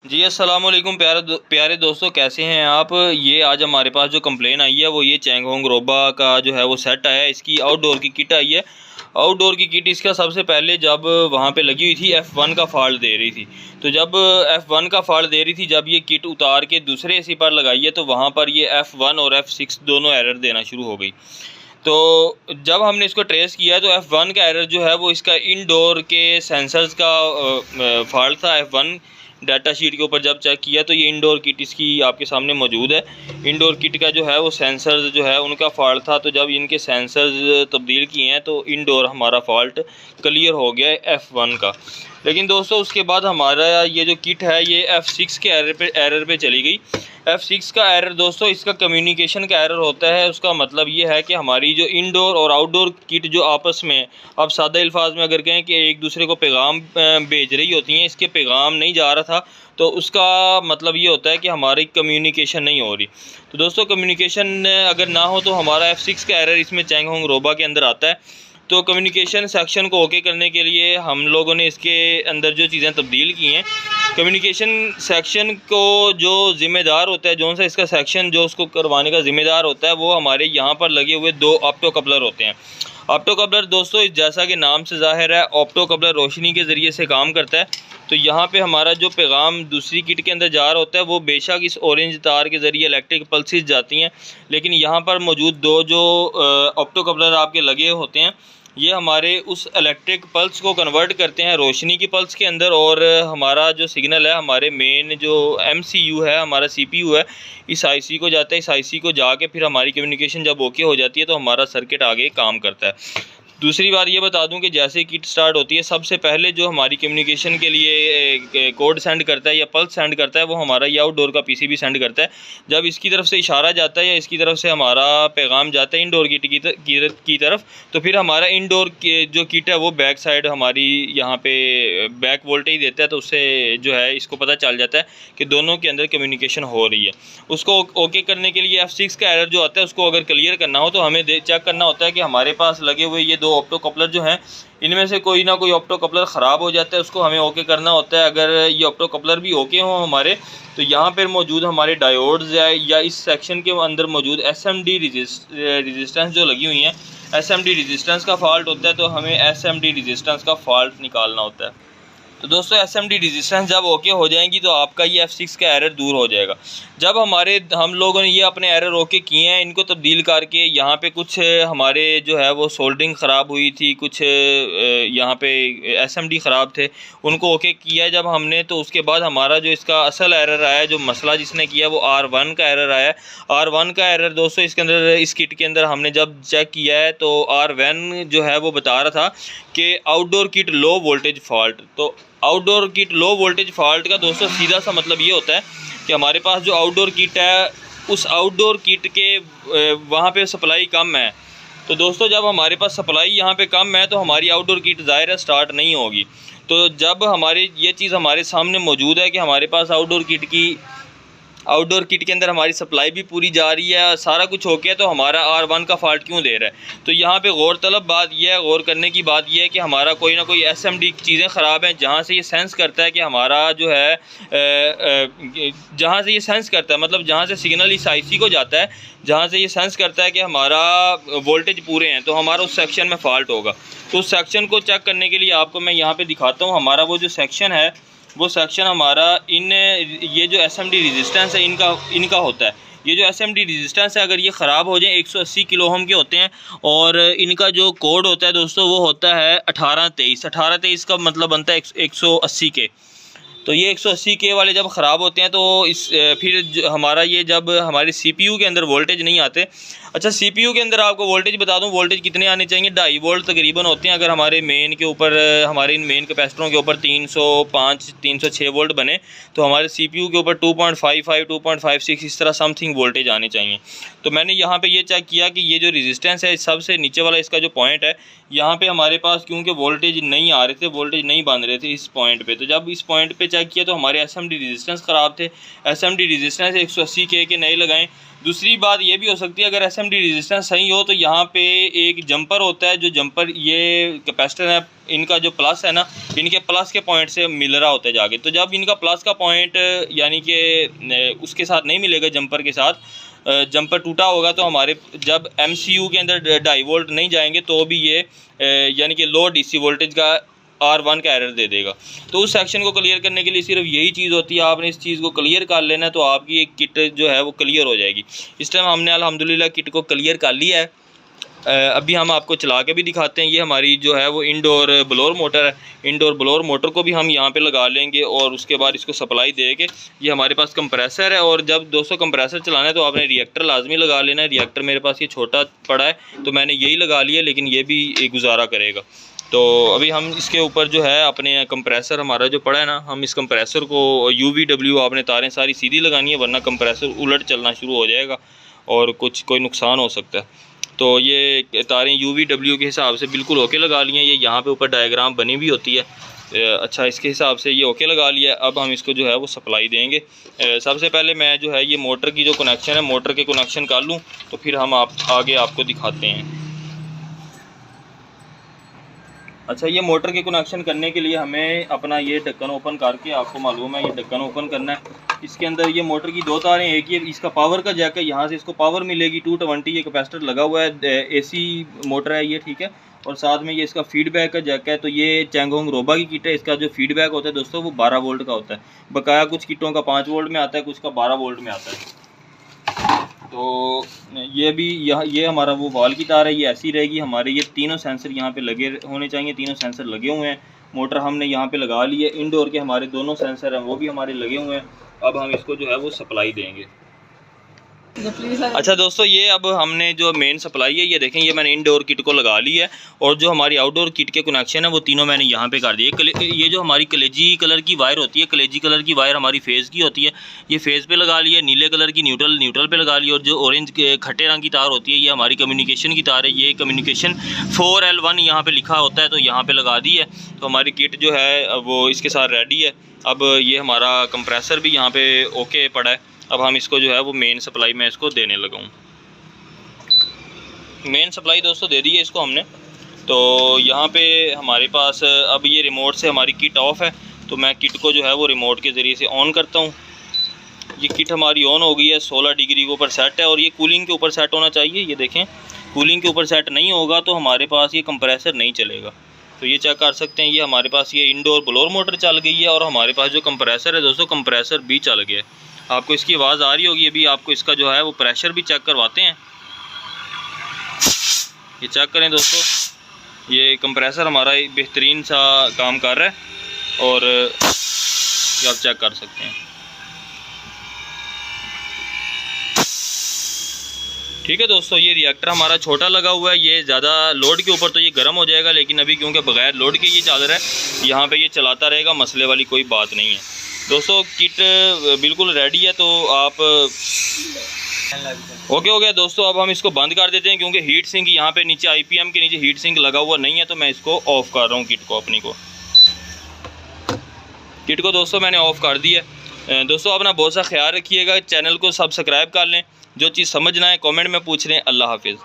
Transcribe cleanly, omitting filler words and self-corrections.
जी अस्सलाम वालेकुम प्यारे दोस्तों, कैसे हैं आप। ये आज हमारे पास जो कंप्लेन आई है वो ये चैंगहोंग रोबा का जो है वो सेट आया है। इसकी आउटडोर की किट आई है। आउटडोर की किट इसका सबसे पहले जब वहाँ पे लगी हुई थी F1 का फॉल्ट दे रही थी। तो जब F1 का फॉल्ट दे रही थी, जब ये किट उतार के दूसरे एसी पर लगाई है तो वहाँ पर ये F1 और F6 दोनों एरर देना शुरू हो गई। तो जब हमने इसको ट्रेस किया तो F1 का एरर जो है वो इसका इनडोर के सेंसर्स का फॉल्ट था। F1 डाटा शीट के ऊपर जब चेक किया तो ये इंडोर किट इसकी आपके सामने मौजूद है। इंडोर किट का जो है वो सेंसर्स जो है उनका फॉल्ट था। तो जब इनके सेंसर्स तब्दील किए हैं तो इंडोर हमारा फॉल्ट क्लियर हो गया है F1 का। लेकिन दोस्तों उसके बाद हमारा ये जो किट है ये F6 के एरर पे चली गई। F6 का एरर दोस्तों इसका कम्युनिकेशन का एरर होता है। उसका मतलब ये है कि हमारी जो इंडोर और आउटडोर किट जो आपस में, अब सादा अल्फाज में अगर कहें कि एक दूसरे को पैगाम भेज रही होती हैं, इसके पैगाम नहीं जा रहा था तो उसका मतलब ये होता है कि हमारी कम्युनिकेशन नहीं हो रही। तो दोस्तों कम्युनिकेशन अगर ना हो तो हमारा F6 का एरर इसमें चैंगहोंग रोबा के अंदर आता है। तो कम्युनिकेशन सेक्शन को ओके करने के लिए हम लोगों ने इसके अंदर जो चीज़ें तब्दील की हैं, कम्युनिकेशन सेक्शन को जो ज़िम्मेदार होता है, जो सा इसका सेक्शन जो उसको करवाने का ज़िम्मेदार होता है, वो हमारे यहाँ पर लगे हुए 2 ऑप्टो कपलर होते हैं। ऑप्टो कपलर दोस्तों जैसा कि नाम से ज़ाहिर है, ऑप्टो कपलर रोशनी के ज़रिए से काम करता है। तो यहाँ पे हमारा जो पैगाम दूसरी किट के अंदर जा रहा होता है वो बेशक इस ऑरेंज तार के ज़रिए इलेक्ट्रिक पल्सेस जाती हैं, लेकिन यहाँ पर मौजूद 2 जो ऑप्टो कपलर आपके लगे होते हैं, ये हमारे उस इलेक्ट्रिक पल्स को कन्वर्ट करते हैं रोशनी की पल्स के अंदर। और हमारा जो सिग्नल है हमारे मेन जो MCU है, हमारा CPU है, इस IC को जाता है। इस IC को जाके फिर हमारी कम्युनिकेशन जब ओके हो जाती है तो हमारा सर्किट आगे काम करता है। दूसरी बार ये बता दूं कि जैसे किट स्टार्ट होती है सबसे पहले जो हमारी कम्युनिकेशन के लिए कोड सेंड करता है या पल्स सेंड करता है वो हमारा ये आउटडोर का PCB सेंड करता है। जब इसकी तरफ से इशारा जाता है या इसकी तरफ से हमारा पैगाम जाता है इंडोर किट की तरफ, तो फिर हमारा इंडोर के जो किट है वो बैक साइड हमारी यहाँ पे बैक वोल्टेज देता है। तो उससे जो है इसको पता चल जाता है कि दोनों के अंदर कम्युनिकेशन हो रही है। उसको ओके करने के लिए F6 का एरर जो आता है उसको अगर क्लियर करना हो तो हमें चेक करना होता है कि हमारे पास लगे हुए ये 2 ऑप्टो कपलर जो हैं इनमें से कोई ना कोई ऑप्टो कपलर ख़राब हो जाता है, उसको हमें ओके करना होता है। अगर ये ऑप्टो कपलर भी ओके हों हमारे, तो यहाँ पर मौजूद हमारे डायोड्स है या इस सेक्शन के अंदर मौजूद SMD रेजिस्टेंस जो लगी हुई हैं, SMD रेजिस्टेंस का फॉल्ट होता है। तो हमें SMD रेजिस्टेंस का फॉल्ट निकालना होता है। तो दोस्तों SMD रेजिस्टेंस जब ओके हो जाएंगी तो आपका ये F6 का एरर दूर हो जाएगा। जब हम लोगों ने ये अपने एरर ओके किए हैं, इनको तब्दील करके यहाँ पे कुछ हमारे जो है वो सोल्डरिंग ख़राब हुई थी, कुछ यहाँ पे SMD ख़राब थे, उनको ओके किया है जब हमने। तो उसके बाद हमारा जो इसका असल एरर आया, जो मसला जिसने किया, वो R1 का एरर आया। R1 का एरर दोस्तों इसके अंदर, इस किट के अंदर हमने जब चेक किया है तो R1 जो है वो बता रहा था कि outdoor kit low voltage fault. तो outdoor kit low voltage fault का दोस्तों सीधा सा मतलब ये होता है कि हमारे पास जो आउटडोर किट है उस आउटडोर किट के वहाँ पे सप्लाई कम है। तो दोस्तों जब हमारे पास सप्लाई यहाँ पे कम है तो हमारी आउटडोर किट ज़ाहिर है स्टार्ट नहीं होगी। तो जब हमारी ये चीज़ हमारे सामने मौजूद है कि हमारे पास आउटडोर किट के अंदर हमारी सप्लाई भी पूरी जा रही है, सारा कुछ हो गया, तो हमारा R1 का फॉल्ट क्यों दे रहा है। तो यहाँ पे गौर तलब बात यह है, गौर करने की बात यह है कि हमारा कोई ना कोई SMD चीज़ें ख़राब हैं, जहाँ से ये सेंस करता है कि हमारा जो है जहाँ से ये सेंस करता है, मतलब जहाँ से सिग्नल इस IC को जाता है, जहाँ से ये सेंस करता है कि हमारा वोल्टेज पूरे हैं, तो हमारा उस सेक्शन में फ़ॉल्ट होगा। तो उस सेक्शन को चेक करने के लिए आपको मैं यहाँ पर दिखाता हूँ। हमारा वो जो सेक्शन है वो सेक्शन हमारा ये जो SMD रेजिस्टेंस है इनका होता है। ये जो SMD रेजिस्टेंस है अगर ये ख़राब हो जाए 180 किलो ओम के होते हैं, और इनका जो कोड होता है दोस्तों वो होता है 1823 का मतलब बनता है 180 के। तो ये 180 के वाले जब ख़राब होते हैं तो फिर हमारा ये जब हमारे CPU के अंदर वोल्टेज नहीं आते। अच्छा, CPU के अंदर आपको वोल्टेज बता दूं, वोल्टेज कितने आने चाहिए, 2.5 वोल्ट तकरीबन होते हैं। अगर हमारे मेन के ऊपर, हमारे इन मेन कैपेसिटरों के ऊपर 306 वोल्ट बने तो हमारे CPU के ऊपर 2.55 2.56 इस तरह समथिंग वोल्टेज आने चाहिए। तो मैंने यहाँ पे ये चेक किया कि ये जो रेजिस्टेंस है सबसे नीचे वाला इसका जो पॉइंट है, यहाँ पे हमारे पास क्योंकि वोल्टेज नहीं आ रहे थे, वोल्टेज नहीं बन रहे थे इस पॉइंट पे। तो जब इस पॉइंट पे चेक किया तो हमारे SMD रेजिस्टेंस ख़राब थे। SMD रेजिस्टेंस 180 के नए लगाएं। दूसरी बात ये भी हो सकती है, अगर SMD रेजिस्टेंस सही हो तो यहाँ पे एक जंपर होता है, जो जंपर ये कैपेसिटर है इनका जो प्लस है ना, इनके प्लस के पॉइंट से मिल रहा होता है जाके। तो जब इनका प्लस का पॉइंट यानी कि उसके साथ नहीं मिलेगा, जंपर के साथ जंपर टूटा होगा, तो हमारे जब MCU के अंदर 2.5 वोल्ट नहीं जाएंगे तो भी ये यानी कि लो DC वोल्टेज का R1 का एरर दे देगा। तो उस सेक्शन को क्लियर करने के लिए सिर्फ यही चीज़ होती है, आपने इस चीज़ को क्लियर कर लेना है तो आपकी एक किट जो है वो क्लियर हो जाएगी। इस टाइम हमने अल्हम्दुलिल्लाह किट को क्लियर कर लिया है। अभी हम आपको चला के भी दिखाते हैं। ये हमारी जो है वो इंडोर ब्लोअर मोटर है। इंडोर ब्लोअर मोटर को भी हम यहाँ पे लगा लेंगे और उसके बाद इसको सप्लाई दे के, ये हमारे पास कंप्रेसर है। और जब दोस्तों कंप्रेसर चलाना है तो आपने रिएक्टर लाजमी लगा लेना है। रिएक्टर मेरे पास ये छोटा पड़ा है तो मैंने यही लगा लिया, लेकिन ये भी गुजारा करेगा। तो अभी हम इसके ऊपर जो है अपने कंप्रेसर हमारा जो पड़ा है ना, हम इस कंप्रेसर को UVW आपने तारें सारी सीधी लगानी है, वरना कंप्रेसर उलट चलना शुरू हो जाएगा और कोई नुकसान हो सकता है। तो ये तारें UVW के हिसाब से बिल्कुल ओके लगा ली हैं। ये यहाँ पे ऊपर डायग्राम बनी भी होती है। अच्छा, इसके हिसाब से ये ओके लगा लिया है। अब हम इसको जो है वो सप्लाई देंगे। सबसे पहले मैं जो है ये मोटर की जो कनेक्शन है, मोटर के कनेक्शन कर लूँ तो फिर हम आगे आपको दिखाते हैं। अच्छा, ये मोटर के कनेक्शन करने के लिए हमें अपना ये ढक्कन ओपन करके, आपको मालूम है ये ढक्कन ओपन करना है। इसके अंदर ये मोटर की 2 तारें, एक ये इसका पावर का जैक है, यहाँ से इसको पावर मिलेगी 220, ये कैपेसिटर लगा हुआ है, AC मोटर है ये, ठीक है। और साथ में ये इसका फीडबैक का जैक है। तो ये चैंगहोंग रोबा की किट है, इसका जो फीडबैक होता है दोस्तों वो 12 वोल्ट का होता है। बकाया कुछ किटों का 5 वोल्ट में आता है, कुछ का 12 वोल्ट में आता है। तो ये भी ये हमारा वो वाल की तार है, ये ऐसी रहेगी। हमारे ये तीनों सेंसर यहाँ पे लगे होने चाहिए, तीनों सेंसर लगे हुए हैं। मोटर हमने यहाँ पे लगा ली है। इंडोर के हमारे दोनों सेंसर हैं वो भी हमारे लगे हुए हैं। अब हम इसको जो है वो सप्लाई देंगे। अच्छा दोस्तों, ये अब हमने जो मेन सप्लाई है ये देखें, ये मैंने इंडोर किट को लगा ली है। और जो हमारी आउटडोर किट के कनेक्शन है वो तीनों मैंने यहाँ पे कर दिए। ये जो हमारी कलेजी कलर की वायर होती है, कलेजी कलर की वायर हमारी फेज़ की होती है, ये फेज़ पे लगा ली है। नीले कलर की न्यूट्रल पे लगा ली। और जो ऑरेंज खट्टे रंग की तार होती है ये हमारी कम्युनिकेशन की तार है। ये कम्युनिकेशन 4L1 यहाँ पर लिखा होता है तो यहाँ पर लगा दी है। तो हमारी किट जो है वो इसके साथ रेडी है। अब ये हमारा कंप्रेसर भी यहाँ पे ओके पड़ा है। अब हम इसको जो है वो मेन सप्लाई में इसको देने लगा हूँ। मेन सप्लाई दोस्तों दे दी है इसको हमने। तो यहाँ पे हमारे पास अब ये रिमोट से हमारी किट ऑफ है, तो मैं किट को जो है वो रिमोट के ज़रिए से ऑन करता हूँ। ये किट हमारी ऑन हो गई है, 16 डिग्री के ऊपर सेट है। और ये कूलिंग के ऊपर सेट होना चाहिए। ये देखें, कूलिंग के ऊपर सेट नहीं होगा तो हमारे पास ये कंप्रेसर नहीं चलेगा। तो ये चेक कर सकते हैं, ये हमारे पास ये इंडोर ब्लोअर मोटर चल गई है और हमारे पास जो कंप्रेसर है दोस्तों, कंप्रेसर भी चल गया है। आपको इसकी आवाज़ आ रही होगी। अभी आपको इसका जो है वो प्रेशर भी चेक करवाते हैं। ये चेक करें दोस्तों, ये कंप्रेसर हमारा बेहतरीन सा काम कर रहा है और ये आप चेक कर सकते हैं। ठीक है दोस्तों, ये रिएक्टर हमारा छोटा लगा हुआ है। ये ज़्यादा लोड के ऊपर तो ये गर्म हो जाएगा, लेकिन अभी क्योंकि बगैर लोड के ये चल रहा है, यहाँ पे ये चलाता रहेगा, मसले वाली कोई बात नहीं है। दोस्तों किट बिल्कुल रेडी है। तो आप ओके हो गया दोस्तों। अब हम इसको बंद कर देते हैं क्योंकि हीट सिंक यहाँ पे नीचे IPM के नीचे हीट सिंक लगा हुआ नहीं है। तो मैं इसको ऑफ़ कर रहा हूँ किट को, अपनी को किट को दोस्तों मैंने ऑफ़ कर दिया। दोस्तों अपना बहुत सा ख्याल रखिएगा, चैनल को सब्सक्राइब कर लें। जो चीज़ समझना है कमेंट में पूछ लें। अल्लाह हाफिज़।